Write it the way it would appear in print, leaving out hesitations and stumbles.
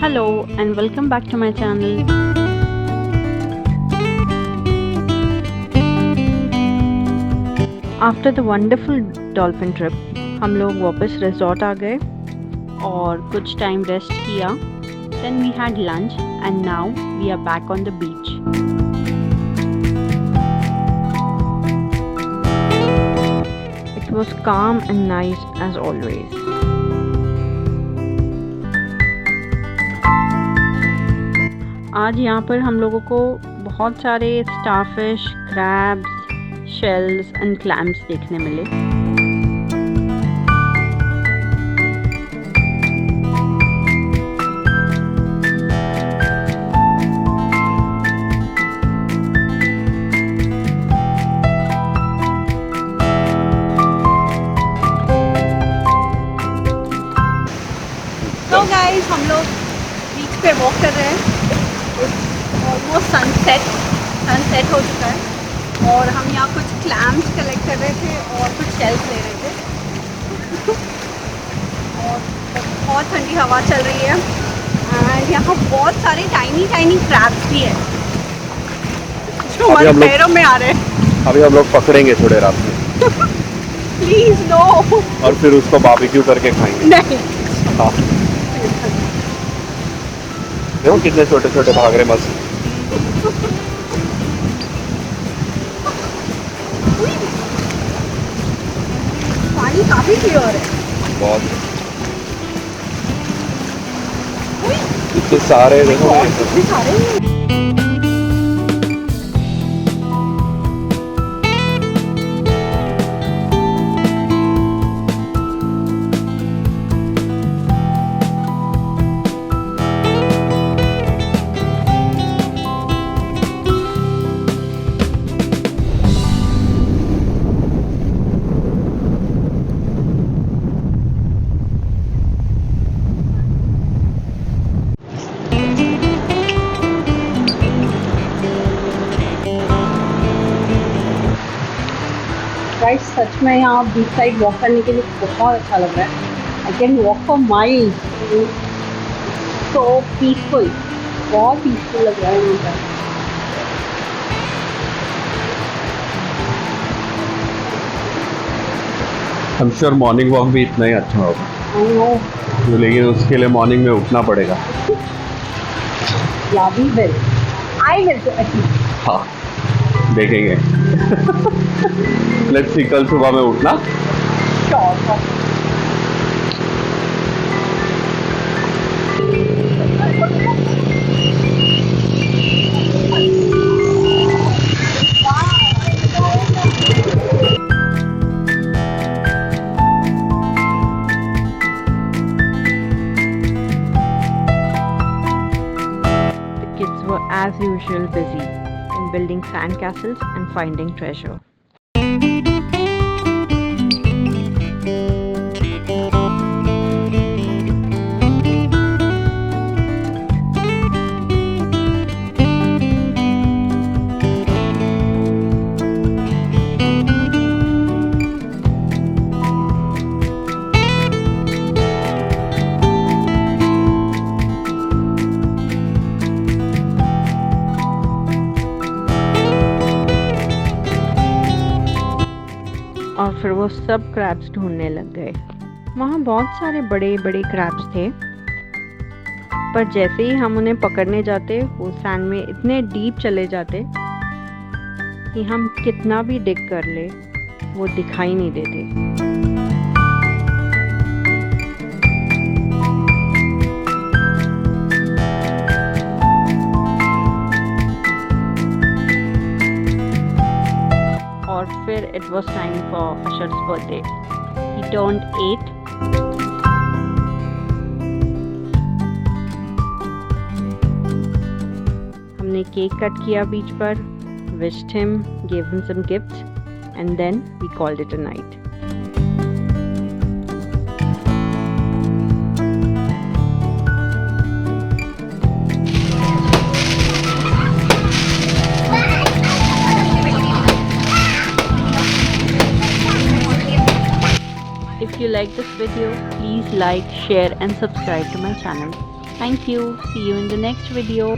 Hello and welcome back to my channel. After the wonderful dolphin trip, हम लोग वापस resort आ गए और कुछ टाइम रेस्ट किया. Then we had lunch and now we are back on the beach. It was calm and nice as always. आज यहाँ पर हम लोगों को बहुत सारे starfish, crabs, shells and clams देखने मिले. तो गाइस हम लोग बीच पे वॉक कर रहे हैं. ऑलमोस्ट सनसेट हो चुका है और हम यहाँ कुछ क्लैम्स कलेक्ट कर रहे थे और कुछ शेल्स ले रहे थे. और बहुत ठंडी हवा चल रही है एंड यहाँ बहुत सारे टाइनी क्रैब्स भी है जो हमारे पैरों में आ रहे हैं. अभी हम लोग पकड़ेंगे थोड़े रात में. Please no. और फिर उसको बारबेक्यू करके खाएंगे. नहीं. हाँ देखो कितने छोटे छोटे भाग रहे मस्त. पानी काफी क्लियर है. बहुत इतने सारे देखो. इतने सारे. गाइस सच में यहाँ बीच साइड वॉक करने के लिए बहुत अच्छा लग रहा है. I can walk for miles. So peaceful. बहुत पीसफुल लग रहा है यहाँ पर. I'm sure मॉर्निंग वॉक भी इतना ही अच्छा होगा. लेकिन उसके लिए मॉर्निंग में उठना पड़ेगा. या we will. I will at least. हाँ देखेंगे. लेट्स सी कल सुबह में उठना. Sure. The kids were as usual busy in building sandcastles and finding treasure. और फिर वो सब क्रैब्स ढूंढने लग गए. वहाँ बहुत सारे बड़े बड़े क्रैब्स थे पर जैसे ही हम उन्हें पकड़ने जाते वो सैंड में इतने डीप चले जाते कि हम कितना भी डिग कर ले वो दिखाई नहीं देते. और फिर it was time for Ashar's birthday. He turned 8. हमने केक कट किया बीच पर, wished him, gave him some gifts, and then we called it a night. If you like this video, please like, share and subscribe to my channel. Thank you. See you in the next video.